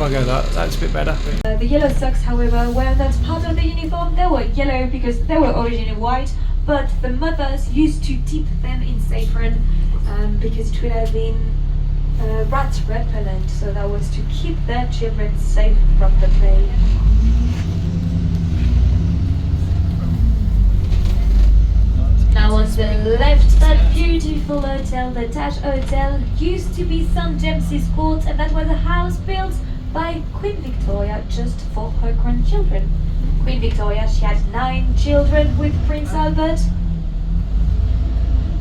I go that's a bit better. The yellow socks, however, were not part of the uniform. They were yellow because they were originally white, but the mothers used to dip them in saffron because it would have been rat repellent, so that was to keep their children safe from the plague. Now on the left, that beautiful hotel, the Taj Hotel, used to be St James's Court, and that was a house built by Queen Victoria just for her grandchildren. Queen Victoria, she had 9 children with Prince Albert,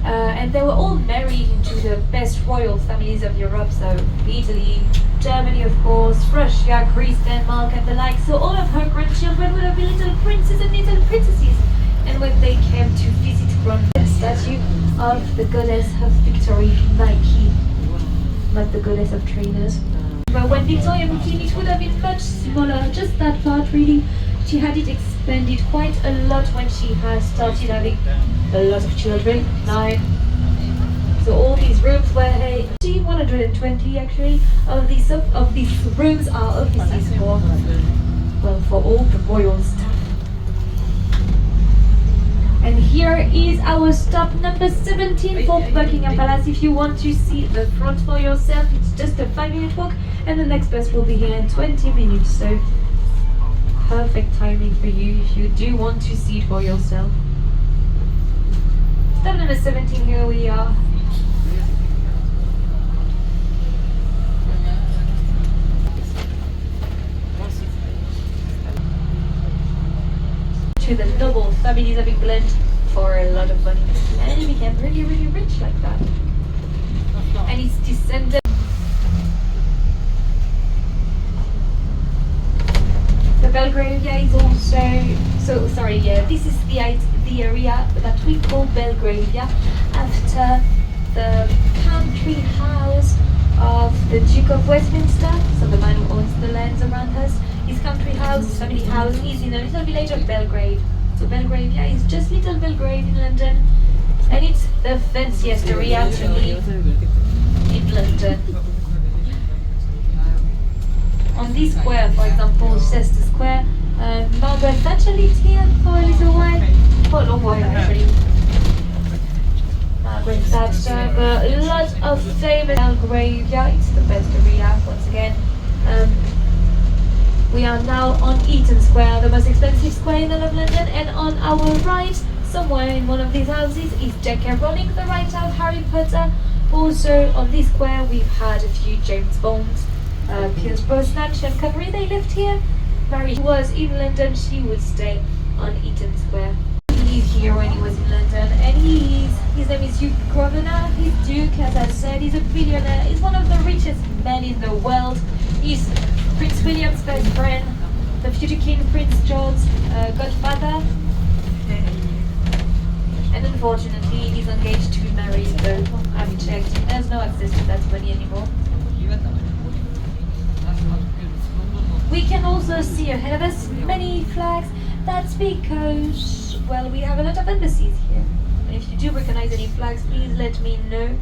and they were all married into the best royal families of Europe, so Italy, Germany of course, Russia, Greece, Denmark and the like, so all of her grandchildren would have been little princes and little princesses. And when they came to visit the statue of the goddess of victory, Nike, not the goddess of trainers. But when Victoria moved in, it would have been much smaller, just that part really. She had it expanded quite a lot when she has started having a lot of children, 9. So all these rooms were 120 actually of these rooms are obviously for all the royal staff. And here is our stop number 17 for Buckingham Palace. If you want to see the front for yourself, it's just a 5-minute walk, and the next bus will be here in 20 minutes. So perfect timing for you if you do want to see it for yourself. Stop number 17, here we are. To the noble families of England for a lot of money, and he became really, really rich like that. And his descendants. The Belgravia is also this is the area that we call Belgravia after the country house of the Duke of Westminster, so the man who owns the lands around us. His country house, his family house, is in a little village of Belgrave. So Belgravia is just little Belgrave in London, and it's the fanciest area to live in London. On this square, for example, Chester Square, Margaret Thatcher lived here for a little while, for a long while actually. Margaret Thatcher, but a lot of famous Belgravia. It's the best area once again. We are now on Eaton Square, the most expensive square in all of London, and on our right, somewhere in one of these houses, is J.K. Rowling, the writer of Harry Potter. Also on this square we've had a few James Bonds, Pierce Brosnan, Sean Connery, they lived here. Mary was in London, she would stay on Eaton Square. He lived here when he was in London, and his name is Hugh Grosvenor. He's Duke, as I said, he's a billionaire, he's one of the richest men in the world. He's Prince William's best friend, the future King Prince George's godfather, and unfortunately he's engaged to be married, though I've checked, he has no access to that money anymore. We can also see ahead of us many flags. That's because, well, we have a lot of embassies here. And if you do recognize any flags, please let me know.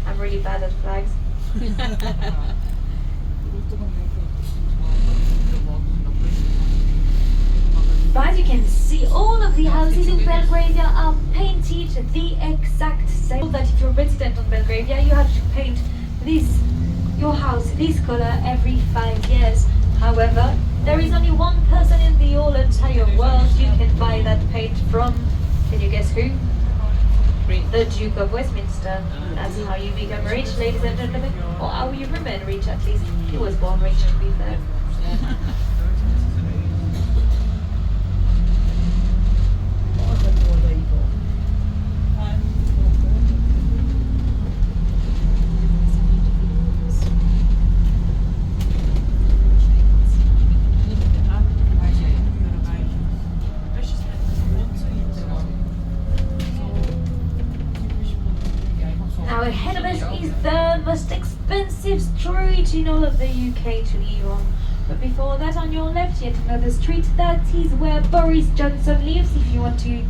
I'm really bad at flags. But as you can see, all of the houses in Belgravia are painted the exact same. That if you're a resident on Belgravia, you have to paint your house this color every 5 years. However, there is only one person in the whole entire world you can buy that paint from. Can you guess who? The Duke of Westminster. That's how you become rich, ladies and gentlemen. Or how you remain rich, at least. He was born rich, to be fair. Now ahead of us is the most expensive street in all of the UK to live on. But before that, on your left, yet another street. That is where Boris Johnson lives, if you want to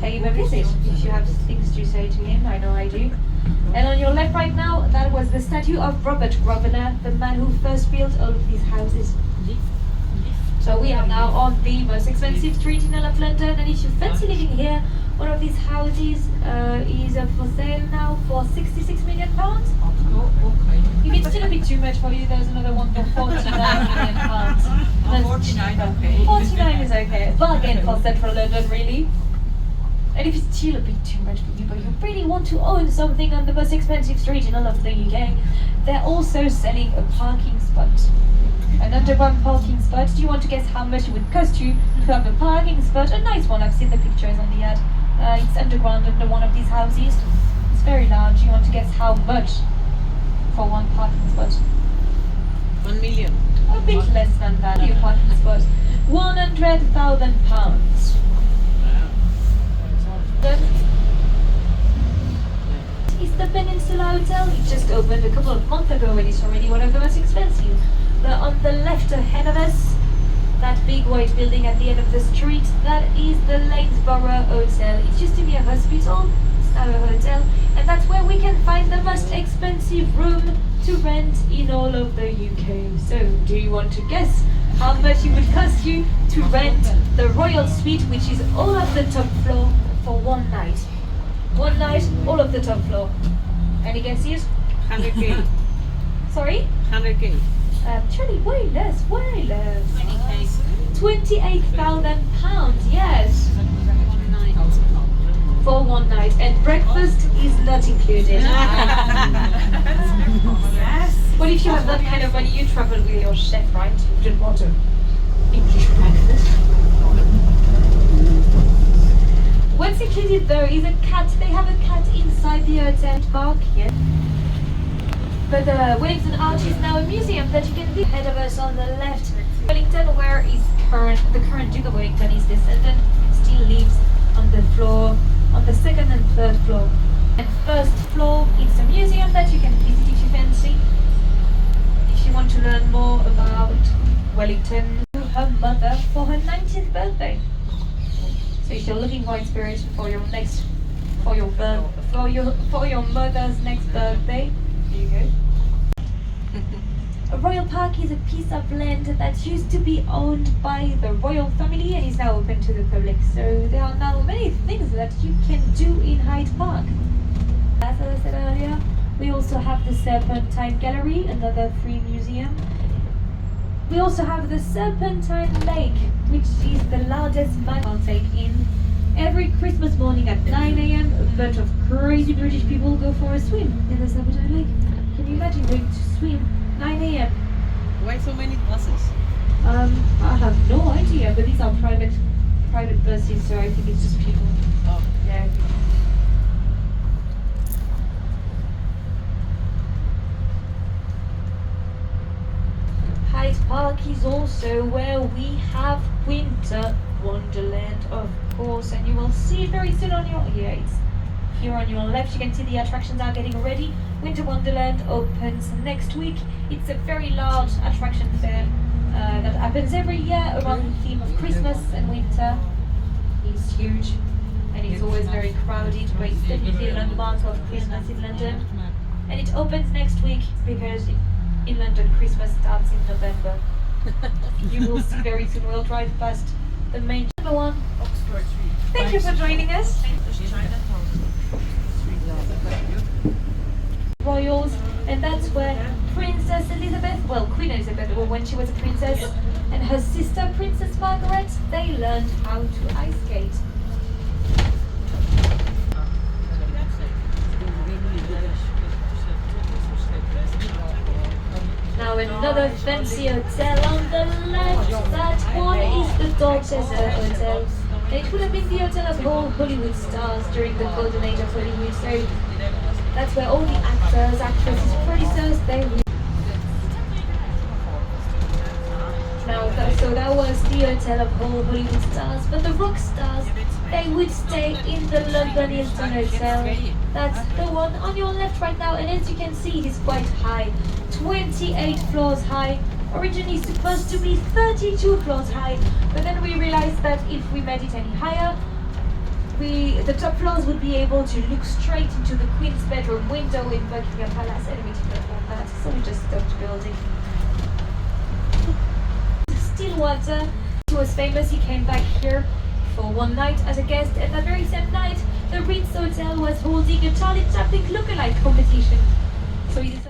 pay him a visit, if you have things to say to him. I know I do. And on your left right now, that was the statue of Robert Grosvenor, the man who first built all of these houses. So we are now on the most expensive street in all of London, and if you fancy living here, one of these houses is for sale now for £66 million. If it's still a bit too much for you, there's another one for £49 million. That's 49, okay. 49 is okay. Bargain for central London, really. And if it's still a bit too much for you, but you really want to own something on the most expensive street in all of the UK, they're also selling a parking spot. An underground parking spot. Do you want to guess how much it would cost you to have a parking spot? A nice one, I've seen the pictures on the ad. It's underground under one of these houses. It's very large. You want to guess how much for one parking spot? 1 million. A bit less than that. Your parking spot. £100,000. It's the Peninsula Hotel. It just opened a couple of months ago and it's already one of the most expensive. But on the left ahead of us, that big white building at the end of the street, that is the Lanesborough Hotel. It used to be a hospital, it's now a hotel, and that's where we can find the most expensive room to rent in all of the UK. So, do you want to guess how much it would cost you to rent the Royal Suite, which is all of the top floor, for one night? One night, all of the top floor. Any guesses? 100k. Sorry? 100k. Actually, way less, way less. 20k. £28,000, yes. 1 night. For one night. And breakfast is not included. Yes. Well, if you have that kind of money, you travel with your chef, right? You don't want an English breakfast. What's included though is a cat. They have a cat inside the hotel park, yeah. But the Wellington Arch is now a museum that you can be ahead of us on the left. Wellington, where is the current Duke of Wellington, his descendant, still lives on the floor, on the second and third floor. And first floor, it's a museum that you can visit if you fancy. If you want to learn more about Wellington, her mother for her 90th birthday. So if you're looking for inspiration for your next, for your mother's next birthday, there you go. A royal park is a piece of land that used to be owned by the royal family and is now open to the public. So there are now many things that you can do in Hyde Park. As I said earlier, we also have the Serpentine Gallery, another free museum. We also have the Serpentine Lake, which is the largest man I'll take in. Every Christmas morning at 9 AM, a bunch of crazy British people go for a swim in the Serpentine Lake. Can you imagine going to swim 9 AM? Why so many buses? I have no idea, but these are private buses, so I think it's just people. Oh. Yeah. Hyde Park is also where we have Winter Wonderland, of course, and you will see it very soon on your, it's here on your left. You can see the attractions are getting ready. Winter Wonderland opens next week. It's a very large attraction fair that happens every year around the theme of Christmas and winter. It's huge and it's always very crowded, but it's definitely a landmark of Christmas in London. And it opens next week because in London Christmas starts in November. You will see very soon. We'll drive past the main one. Thank you for joining us. Royals, and that's where Princess Elizabeth, well, Queen Elizabeth, well, when she was a princess, and her sister Princess Margaret, they learned how to ice skate. Now another fancy hotel on the left. That one is the Dorchester Hotel. And it would have been the hotel of all Hollywood stars during the golden age of Hollywood. So that's where all the actors, actresses, producers, they would. So that was the hotel of all Hollywood stars, but the rock stars, they would stay in the London Hilton Hotel. That's the one on your left right now, and as you can see, it is quite high, 28 floors high. Originally supposed to be 32 floors high, but then we realized that if we made it any higher, the top floors would be able to look straight into the Queen's bedroom window in Buckingham Palace, and we did not want that, so we just stopped building. Stillwater, he was famous. He came back here for one night as a guest, and that very same night, the Ritz Hotel was holding a Charlie Chaplin lookalike competition. So he decided